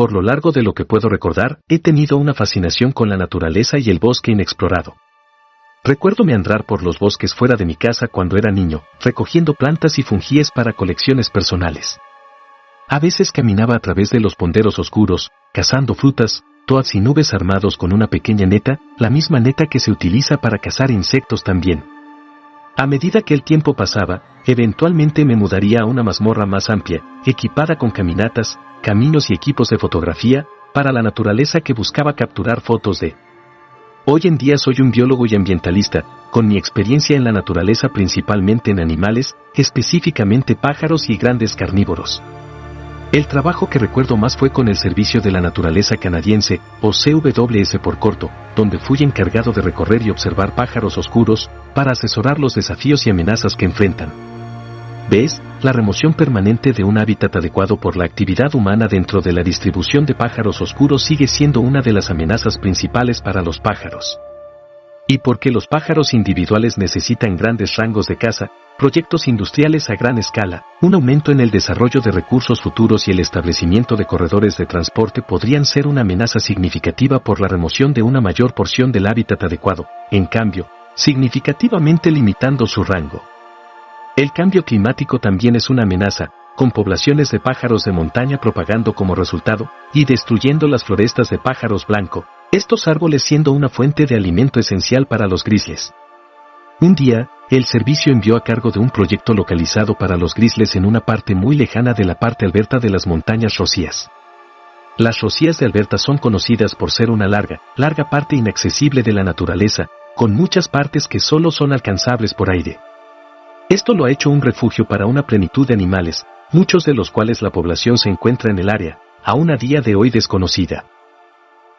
Por lo largo de lo que puedo recordar, he tenido una fascinación con la naturaleza y el bosque inexplorado. Recuerdo meandrar por los bosques fuera de mi casa cuando era niño, recogiendo plantas y fungíes para colecciones personales. A veces caminaba a través de los ponderos oscuros, cazando frutas, toads y nubes armados con una pequeña neta, la misma neta que se utiliza para cazar insectos también. A medida que el tiempo pasaba, eventualmente me mudaría a una mazmorra más amplia, equipada con caminatas, caminos y equipos de fotografía, para la naturaleza que buscaba capturar fotos de. Hoy en día soy un biólogo y ambientalista, con mi experiencia en la naturaleza principalmente en animales, específicamente pájaros y grandes carnívoros. El trabajo que recuerdo más fue con el Servicio de la Naturaleza Canadiense, o CWS por corto, donde fui encargado de recorrer y observar pájaros oscuros, para asesorar los desafíos y amenazas que enfrentan. ¿Ves? La remoción permanente de un hábitat adecuado por la actividad humana dentro de la distribución de pájaros oscuros sigue siendo una de las amenazas principales para los pájaros. Y porque los pájaros individuales necesitan grandes rangos de caza, proyectos industriales a gran escala, un aumento en el desarrollo de recursos futuros y el establecimiento de corredores de transporte podrían ser una amenaza significativa por la remoción de una mayor porción del hábitat adecuado, en cambio, significativamente limitando su rango. El cambio climático también es una amenaza, con poblaciones de pájaros de montaña propagando como resultado, y destruyendo las florestas de pájaros blanco, estos árboles siendo una fuente de alimento esencial para los grizzlies. Un día, el servicio envió a cargo de un proyecto localizado para los grizzlies en una parte muy lejana de la parte alberta de las montañas rocías. Las rocías de Alberta son conocidas por ser una larga parte inaccesible de la naturaleza, con muchas partes que solo son alcanzables por aire. Esto lo ha hecho un refugio para una plenitud de animales, muchos de los cuales la población se encuentra en el área, aún a día de hoy desconocida.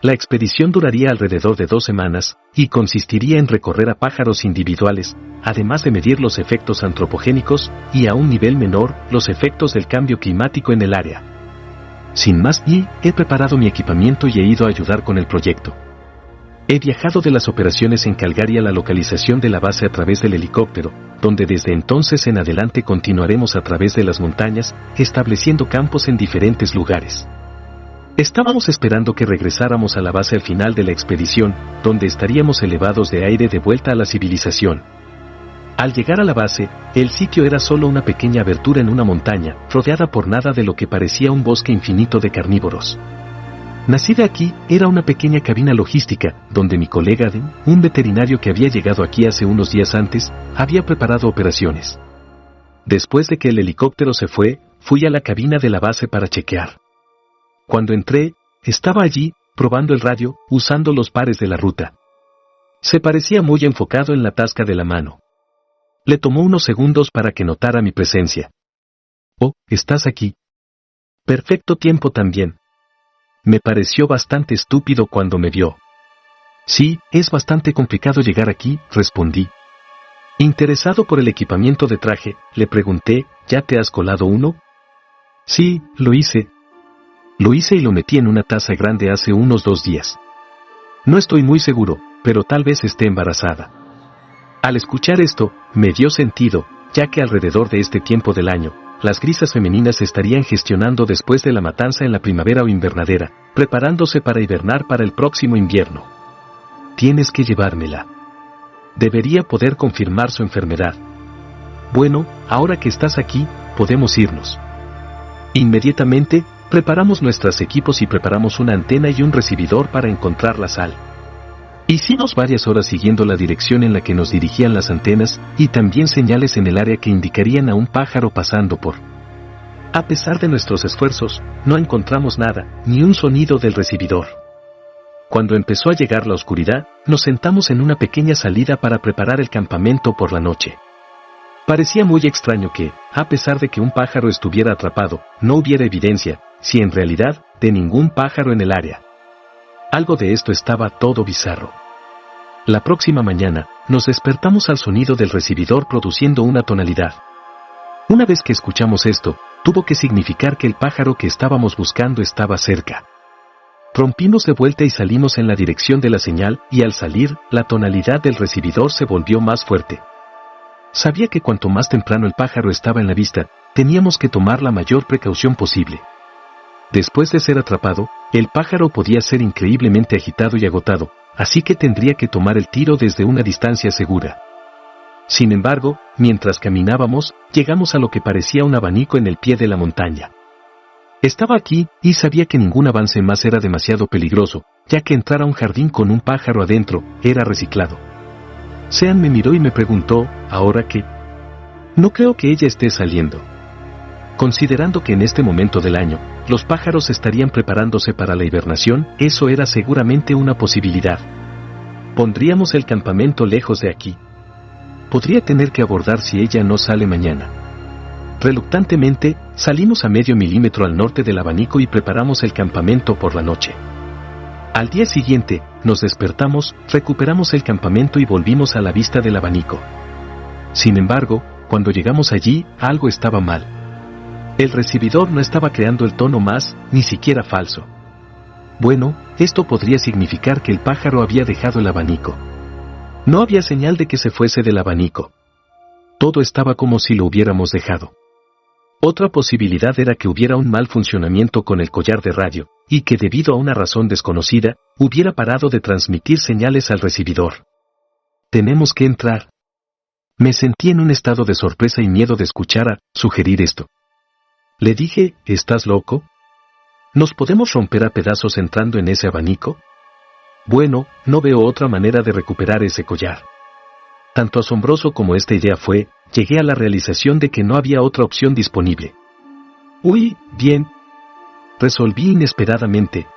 La expedición duraría alrededor de 2 semanas, y consistiría en recorrer a pájaros individuales, además de medir los efectos antropogénicos, y a un nivel menor, los efectos del cambio climático en el área. Sin más, he preparado mi equipamiento y he ido a ayudar con el proyecto. He viajado de las operaciones en Calgary a la localización de la base a través del helicóptero, donde desde entonces en adelante continuaremos a través de las montañas, estableciendo campos en diferentes lugares. Estábamos esperando que regresáramos a la base al final de la expedición, donde estaríamos elevados de aire de vuelta a la civilización. Al llegar a la base, el sitio era solo una pequeña abertura en una montaña, rodeada por nada de lo que parecía un bosque infinito de carnívoros. Nacida aquí, era una pequeña cabina logística, donde mi colega Dan, un veterinario que había llegado aquí hace unos días antes, había preparado operaciones. Después de que el helicóptero se fue, fui a la cabina de la base para chequear. Cuando entré, estaba allí, probando el radio, usando los pares de la ruta. Se parecía muy enfocado en la tasca de la mano. Le tomó unos segundos para que notara mi presencia. «Oh, ¿estás aquí?» «Perfecto tiempo también». Me pareció bastante estúpido cuando me vio. «Sí, es bastante complicado llegar aquí», respondí. Interesado por el equipamiento de traje, le pregunté, «¿Ya te has colado uno?» «Sí, lo hice. Lo hice y lo metí en una taza grande hace unos 2 días. No estoy muy seguro, pero tal vez esté embarazada». Al escuchar esto, me dio sentido, ya que alrededor de este tiempo del año, las grisas femeninas estarían gestionando después de la matanza en la primavera o invernadera, preparándose para hibernar para el próximo invierno. «Tienes que llevármela. Debería poder confirmar su enfermedad». «Bueno, ahora que estás aquí, podemos irnos». Inmediatamente, preparamos nuestros equipos y preparamos una antena y un recibidor para encontrar la sal. Hicimos varias horas siguiendo la dirección en la que nos dirigían las antenas, y también señales en el área que indicarían a un pájaro pasando por. A pesar de nuestros esfuerzos, no encontramos nada, ni un sonido del recibidor. Cuando empezó a llegar la oscuridad, nos sentamos en una pequeña salida para preparar el campamento por la noche. Parecía muy extraño que, a pesar de que un pájaro estuviera atrapado, no hubiera evidencia, si en realidad, de ningún pájaro en el área. Algo de esto estaba todo bizarro. La próxima mañana, nos despertamos al sonido del recibidor produciendo una tonalidad. Una vez que escuchamos esto, tuvo que significar que el pájaro que estábamos buscando estaba cerca. Rompimos de vuelta y salimos en la dirección de la señal, y al salir, la tonalidad del recibidor se volvió más fuerte. Sabía que cuanto más temprano el pájaro estaba en la vista, teníamos que tomar la mayor precaución posible. Después de ser atrapado, el pájaro podía ser increíblemente agitado y agotado, así que tendría que tomar el tiro desde una distancia segura. Sin embargo, mientras caminábamos, llegamos a lo que parecía un abanico en el pie de la montaña. Estaba aquí, y sabía que ningún avance más era demasiado peligroso, ya que entrar a un jardín con un pájaro adentro era reciclado. Sean me miró y me preguntó, ¿ahora qué? No creo que ella esté saliendo. Considerando que en este momento del año, los pájaros estarían preparándose para la hibernación, eso era seguramente una posibilidad. Pondríamos el campamento lejos de aquí. Podría tener que abordar si ella no sale mañana. Reluctantemente, salimos a medio milímetro al norte del abanico y preparamos el campamento por la noche. Al día siguiente, nos despertamos, recuperamos el campamento y volvimos a la vista del abanico. Sin embargo, cuando llegamos allí, algo estaba mal. El recibidor no estaba creando el tono más, ni siquiera falso. Bueno, esto podría significar que el pájaro había dejado el abanico. No había señal de que se fuese del abanico. Todo estaba como si lo hubiéramos dejado. Otra posibilidad era que hubiera un mal funcionamiento con el collar de radio, y que debido a una razón desconocida, hubiera parado de transmitir señales al recibidor. Tenemos que entrar. Me sentí en un estado de sorpresa y miedo de escuchar a sugerir esto. Le dije, ¿estás loco? ¿Nos podemos romper a pedazos entrando en ese abanico? Bueno, no veo otra manera de recuperar ese collar. Tanto asombroso como esta idea fue, llegué a la realización de que no había otra opción disponible. Uy, bien. Resolví inesperadamente.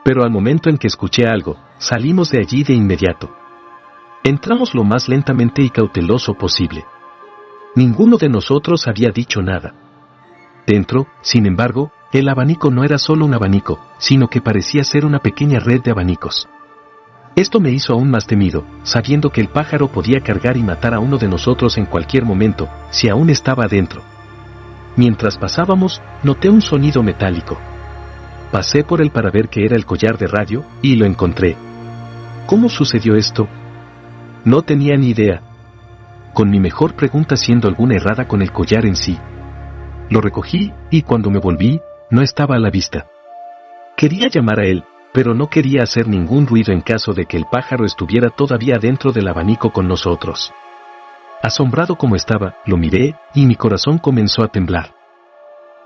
Pero al momento en que escuché algo, salimos de allí de inmediato. Entramos lo más lentamente y cauteloso posible. Ninguno de nosotros había dicho nada. Dentro, sin embargo, el abanico no era solo un abanico, sino que parecía ser una pequeña red de abanicos. Esto me hizo aún más temido, sabiendo que el pájaro podía cargar y matar a uno de nosotros en cualquier momento, si aún estaba adentro. Mientras pasábamos, noté un sonido metálico. Pasé por él para ver qué era el collar de radio, y lo encontré. ¿Cómo sucedió esto? No tenía ni idea. Con mi mejor pregunta siendo alguna errada con el collar en sí. Lo recogí, y cuando me volví, no estaba a la vista. Quería llamar a él, pero no quería hacer ningún ruido en caso de que el pájaro estuviera todavía dentro del abanico con nosotros. Asombrado como estaba, lo miré, y mi corazón comenzó a temblar.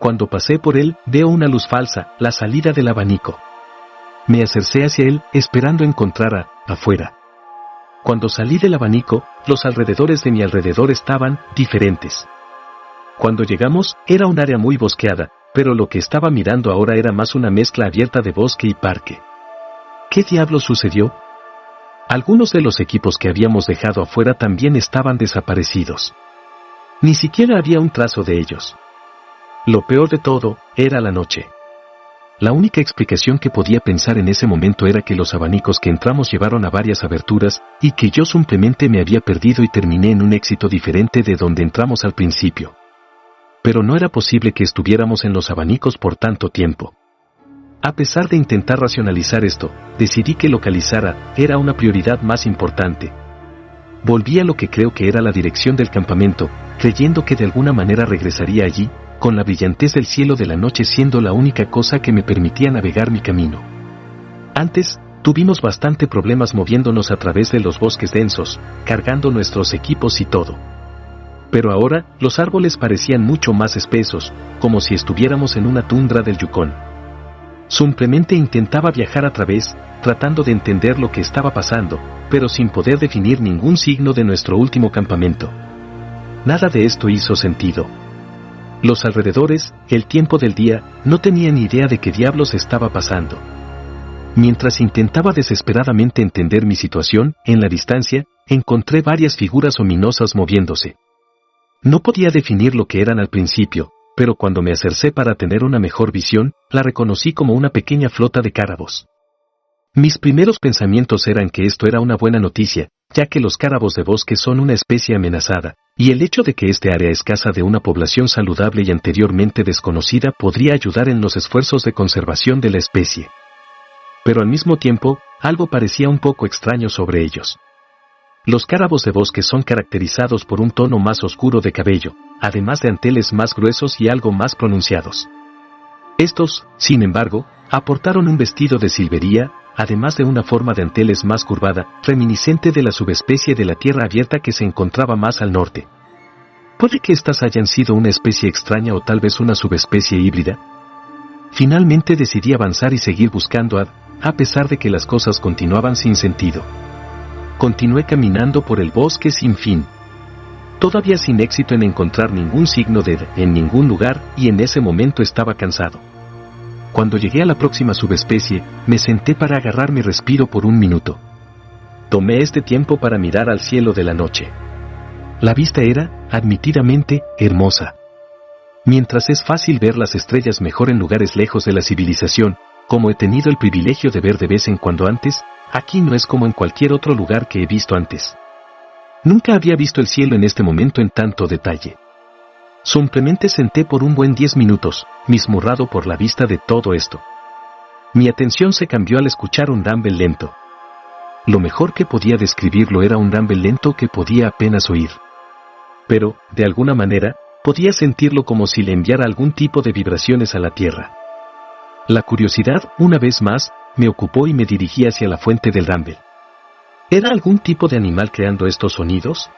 Cuando pasé por él, veo una luz falsa, la salida del abanico. Me acercé hacia él, esperando encontrar afuera. Cuando salí del abanico, los alrededores de mi alrededor estaban diferentes. Cuando llegamos, era un área muy bosqueada, pero lo que estaba mirando ahora era más una mezcla abierta de bosque y parque. ¿Qué diablos sucedió? Algunos de los equipos que habíamos dejado afuera también estaban desaparecidos. Ni siquiera había un trazo de ellos. Lo peor de todo, era la noche. La única explicación que podía pensar en ese momento era que los abanicos que entramos llevaron a varias aberturas, y que yo simplemente me había perdido y terminé en un éxito diferente de donde entramos al principio. Pero no era posible que estuviéramos en los abanicos por tanto tiempo. A pesar de intentar racionalizar esto, decidí que localizar era una prioridad más importante. Volví a lo que creo que era la dirección del campamento, creyendo que de alguna manera regresaría allí, con la brillantez del cielo de la noche siendo la única cosa que me permitía navegar mi camino. Antes, tuvimos bastante problemas moviéndonos a través de los bosques densos, cargando nuestros equipos y todo. Pero ahora, los árboles parecían mucho más espesos, como si estuviéramos en una tundra del Yukón. Simplemente intentaba viajar a través, tratando de entender lo que estaba pasando, pero sin poder definir ningún signo de nuestro último campamento. Nada de esto hizo sentido. Los alrededores, el tiempo del día, no tenía ni idea de qué diablos estaba pasando. Mientras intentaba desesperadamente entender mi situación, en la distancia, encontré varias figuras ominosas moviéndose. No podía definir lo que eran al principio, pero cuando me acercé para tener una mejor visión, la reconocí como una pequeña flota de cárabos. Mis primeros pensamientos eran que esto era una buena noticia, ya que los cárabos de bosque son una especie amenazada, y el hecho de que este área escasa de una población saludable y anteriormente desconocida podría ayudar en los esfuerzos de conservación de la especie. Pero al mismo tiempo, algo parecía un poco extraño sobre ellos. Los cárabos de bosque son caracterizados por un tono más oscuro de cabello, además de anteles más gruesos y algo más pronunciados. Estos, sin embargo, aportaron un vestido de silvería, además de una forma de anteles más curvada, reminiscente de la subespecie de la tierra abierta que se encontraba más al norte. ¿Puede que estas hayan sido una especie extraña o tal vez una subespecie híbrida? Finalmente decidí avanzar y seguir buscando a pesar de que las cosas continuaban sin sentido. Continué caminando por el bosque sin fin. Todavía sin éxito en encontrar ningún signo de en ningún lugar, y en ese momento estaba cansado. Cuando llegué a la próxima subespecie, me senté para agarrar mi respiro por un minuto. Tomé este tiempo para mirar al cielo de la noche. La vista era, admitidamente, hermosa. Mientras es fácil ver las estrellas mejor en lugares lejos de la civilización, como he tenido el privilegio de ver de vez en cuando antes, aquí no es como en cualquier otro lugar que he visto antes. Nunca había visto el cielo en este momento en tanto detalle. Simplemente senté por un buen 10 minutos, mismurrado por la vista de todo esto. Mi atención se cambió al escuchar un rumble lento. Lo mejor que podía describirlo era un rumble lento que podía apenas oír. Pero, de alguna manera, podía sentirlo como si le enviara algún tipo de vibraciones a la tierra. La curiosidad, una vez más, me ocupó y me dirigí hacia la fuente del rumble. ¿Era algún tipo de animal creando estos sonidos?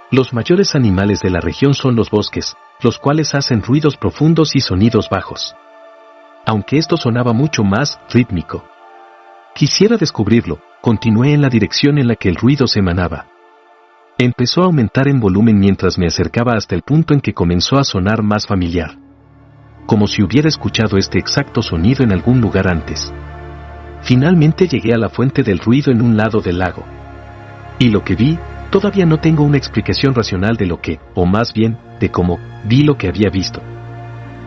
Los mayores animales de la región son los bosques, los cuales hacen ruidos profundos y sonidos bajos. Aunque esto sonaba mucho más rítmico. Quisiera descubrirlo, continué en la dirección en la que el ruido se emanaba. Empezó a aumentar en volumen mientras me acercaba hasta el punto en que comenzó a sonar más familiar. Como si hubiera escuchado este exacto sonido en algún lugar antes. Finalmente llegué a la fuente del ruido en un lado del lago. Y lo que vi, todavía no tengo una explicación racional de lo que, o más bien, de cómo, vi lo que había visto.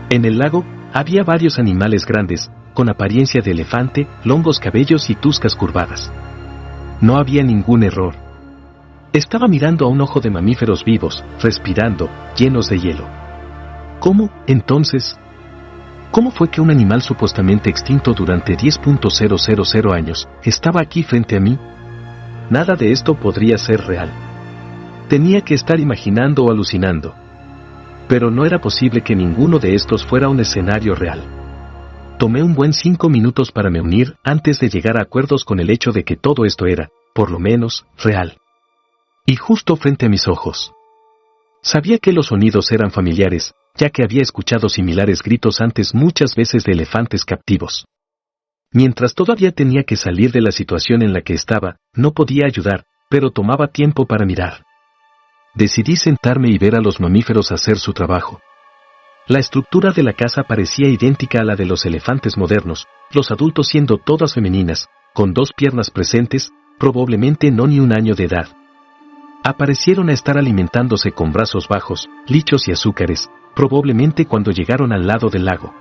En el lago, había varios animales grandes, con apariencia de elefante, longos cabellos y tuscas curvadas. No había ningún error. Estaba mirando a un ojo de mamíferos vivos, respirando, llenos de hielo. ¿Cómo, entonces? ¿Cómo fue que un animal supuestamente extinto durante 10.000 años, estaba aquí frente a mí? Nada de esto podría ser real. Tenía que estar imaginando o alucinando. Pero no era posible que ninguno de estos fuera un escenario real. Tomé un buen 5 minutos para me unir antes de llegar a acuerdos con el hecho de que todo esto era, por lo menos, real. Y justo frente a mis ojos. Sabía que los sonidos eran familiares, ya que había escuchado similares gritos antes muchas veces de elefantes captivos. Mientras todavía tenía que salir de la situación en la que estaba, no podía ayudar, pero tomaba tiempo para mirar. Decidí sentarme y ver a los mamíferos hacer su trabajo. La estructura de la casa parecía idéntica a la de los elefantes modernos, los adultos siendo todas femeninas, con 2 piernas presentes, probablemente no ni un año de edad. Aparecieron a estar alimentándose con brazos bajos, lichos y azúcares, probablemente cuando llegaron al lado del lago.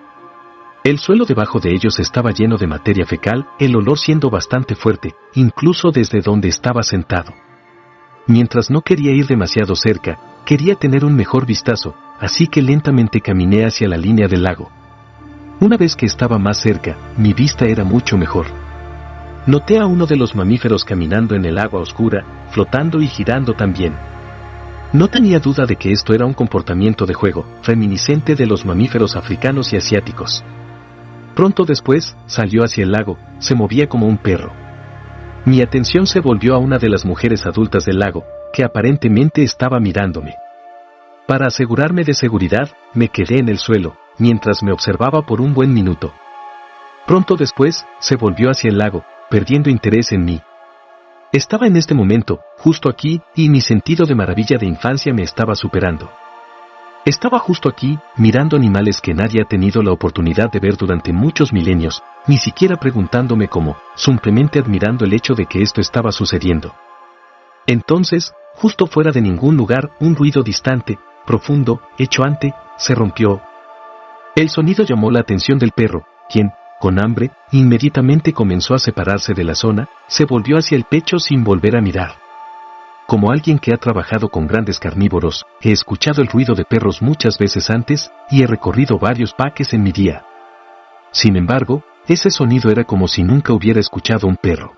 El suelo debajo de ellos estaba lleno de materia fecal, el olor siendo bastante fuerte, incluso desde donde estaba sentado. Mientras no quería ir demasiado cerca, quería tener un mejor vistazo, así que lentamente caminé hacia la línea del lago. Una vez que estaba más cerca, mi vista era mucho mejor. Noté a uno de los mamíferos caminando en el agua oscura, flotando y girando también. No tenía duda de que esto era un comportamiento de juego, reminiscente de los mamíferos africanos y asiáticos. Pronto después, salió hacia el lago, se movía como un perro. Mi atención se volvió a una de las mujeres adultas del lago, que aparentemente estaba mirándome. Para asegurarme de seguridad, me quedé en el suelo, mientras me observaba por un buen minuto. Pronto después, se volvió hacia el lago, perdiendo interés en mí. Estaba en este momento, justo aquí, y mi sentido de maravilla de infancia me estaba superando. Estaba justo aquí, mirando animales que nadie ha tenido la oportunidad de ver durante muchos milenios, ni siquiera preguntándome cómo, simplemente admirando el hecho de que esto estaba sucediendo. Entonces, justo fuera de ningún lugar, un ruido distante, profundo, echoante, se rompió. El sonido llamó la atención del perro, quien, con hambre, inmediatamente comenzó a separarse de la zona, se volvió hacia el pecho sin volver a mirar. Como alguien que ha trabajado con grandes carnívoros, he escuchado el ruido de perros muchas veces antes, y he recorrido varios parques en mi día. Sin embargo, ese sonido era como si nunca hubiera escuchado un perro.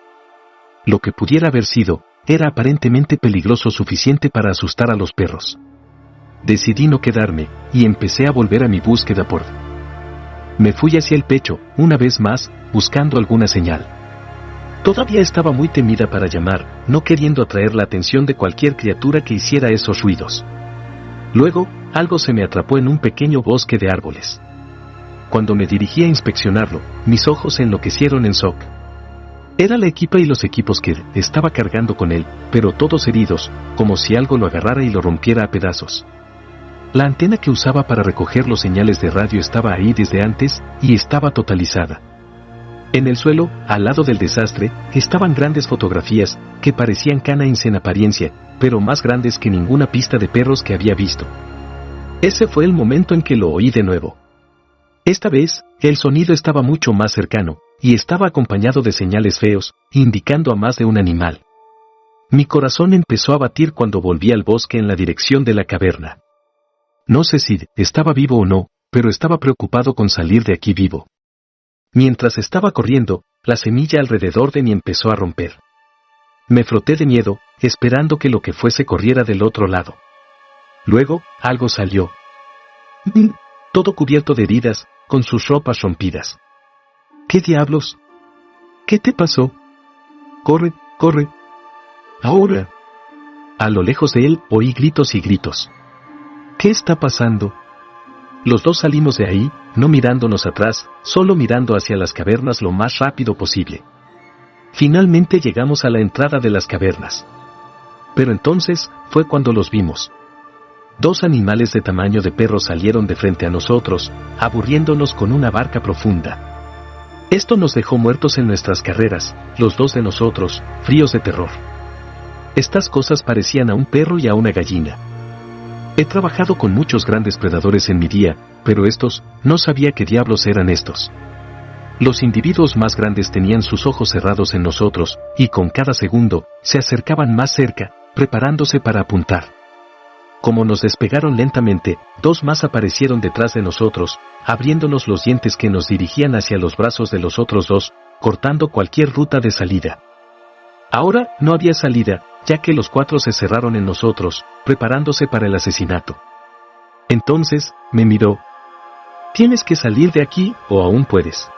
Lo que pudiera haber sido, era aparentemente peligroso suficiente para asustar a los perros. Decidí no quedarme, y empecé a volver a mi búsqueda por Me fui hacia el pecho, una vez más, buscando alguna señal. Todavía estaba muy temida para llamar, no queriendo atraer la atención de cualquier criatura que hiciera esos ruidos. Luego, algo se me atrapó en un pequeño bosque de árboles. Cuando me dirigí a inspeccionarlo, mis ojos se enloquecieron en shock. Era la equipa y los equipos que estaba cargando con él, pero todos heridos, como si algo lo agarrara y lo rompiera a pedazos. La antena que usaba para recoger los señales de radio estaba ahí desde antes, y estaba totalizada. En el suelo, al lado del desastre, estaban grandes fotografías, que parecían canines en apariencia, pero más grandes que ninguna pista de perros que había visto. Ese fue el momento en que lo oí de nuevo. Esta vez, el sonido estaba mucho más cercano, y estaba acompañado de señales feos, indicando a más de un animal. Mi corazón empezó a batir cuando volví al bosque en la dirección de la caverna. No sé si estaba vivo o no, pero estaba preocupado con salir de aquí vivo. Mientras estaba corriendo, la semilla alrededor de mí empezó a romper. Me froté de miedo, esperando que lo que fuese corriera del otro lado. Luego, algo salió. Todo cubierto de heridas, con sus ropas rompidas. ¿Qué diablos? ¿Qué te pasó? Corre, corre. Ahora. A lo lejos de él, oí gritos y gritos. ¿Qué está pasando? Los dos salimos de ahí, no mirándonos atrás, solo mirando hacia las cavernas lo más rápido posible. Finalmente llegamos a la entrada de las cavernas. Pero entonces, fue cuando los vimos. 2 animales de tamaño de perro salieron de frente a nosotros, aburriéndonos con una barca profunda. Esto nos dejó muertos en nuestras carreras, los 2 de nosotros, fríos de terror. Estas cosas parecían a un perro y a una gallina. He trabajado con muchos grandes predadores en mi día, pero estos, no sabía qué diablos eran estos. Los individuos más grandes tenían sus ojos cerrados en nosotros, y con cada segundo, se acercaban más cerca, preparándose para apuntar. Como nos despegaron lentamente, 2 más aparecieron detrás de nosotros, abriéndonos los dientes que nos dirigían hacia los brazos de los otros 2, cortando cualquier ruta de salida. Ahora, no había salida, ya que los 4 se cerraron en nosotros, preparándose para el asesinato. Entonces, me miró. ¿Tienes que salir de aquí, o aún puedes?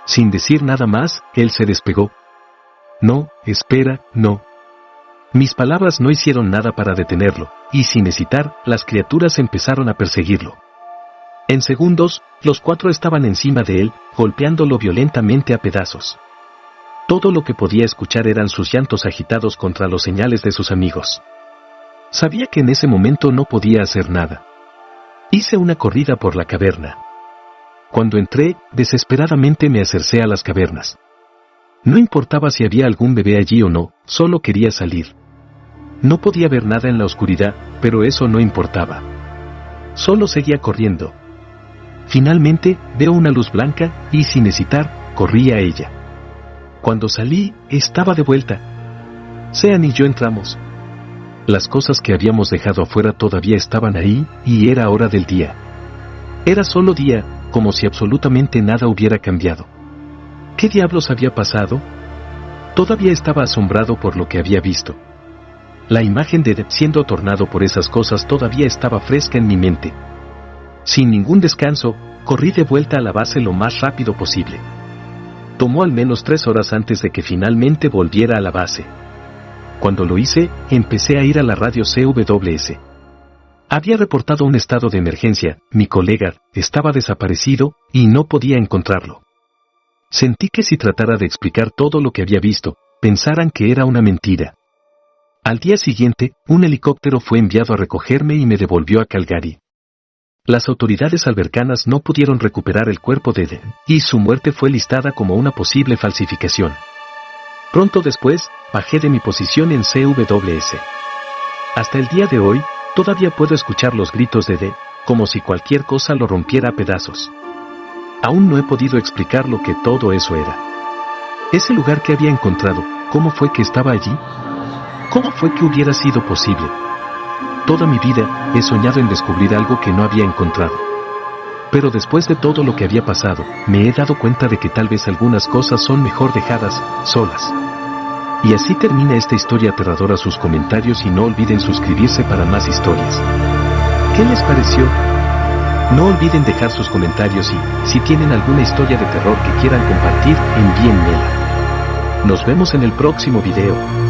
Sin decir nada más, él se despegó. No, espera, no. Mis palabras no hicieron nada para detenerlo, y sin hesitar, las criaturas empezaron a perseguirlo. En segundos, los 4 estaban encima de él, golpeándolo violentamente a pedazos. Todo lo que podía escuchar eran sus llantos agitados contra los señales de sus amigos. Sabía que en ese momento no podía hacer nada. Hice una corrida por la caverna. Cuando entré, desesperadamente me acercé a las cavernas. No importaba si había algún bebé allí o no, solo quería salir. No podía ver nada en la oscuridad, pero eso no importaba. Solo seguía corriendo. Finalmente, veo una luz blanca, y sin hesitar, corrí a ella. Cuando salí, estaba de vuelta. Sean y yo entramos. Las cosas que habíamos dejado afuera todavía estaban ahí, y era hora del día. Era solo día, como si absolutamente nada hubiera cambiado. ¿Qué diablos había pasado? Todavía estaba asombrado por lo que había visto. La imagen de Deb siendo tornado por esas cosas todavía estaba fresca en mi mente. Sin ningún descanso, corrí de vuelta a la base lo más rápido posible. Tomó al menos 3 horas antes de que finalmente volviera a la base. Cuando lo hice, empecé a ir a la radio CWS. Había reportado un estado de emergencia, mi colega estaba desaparecido, y no podía encontrarlo. Sentí que si tratara de explicar todo lo que había visto, pensaran que era una mentira. Al día siguiente, un helicóptero fue enviado a recogerme y me devolvió a Calgary. Las autoridades albercanas no pudieron recuperar el cuerpo de Deb, y su muerte fue listada como una posible falsificación. Pronto después, bajé de mi posición en CWS. Hasta el día de hoy, todavía puedo escuchar los gritos de Deb, como si cualquier cosa lo rompiera a pedazos. Aún no he podido explicar lo que todo eso era. Ese lugar que había encontrado, ¿cómo fue que estaba allí? ¿Cómo fue que hubiera sido posible? Toda mi vida, he soñado en descubrir algo que no había encontrado. Pero después de todo lo que había pasado, me he dado cuenta de que tal vez algunas cosas son mejor dejadas, solas. Y así termina esta historia aterradora. Sus comentarios y no olviden suscribirse para más historias. ¿Qué les pareció? No olviden dejar sus comentarios y, si tienen alguna historia de terror que quieran compartir, envíenmela. Nos vemos en el próximo video.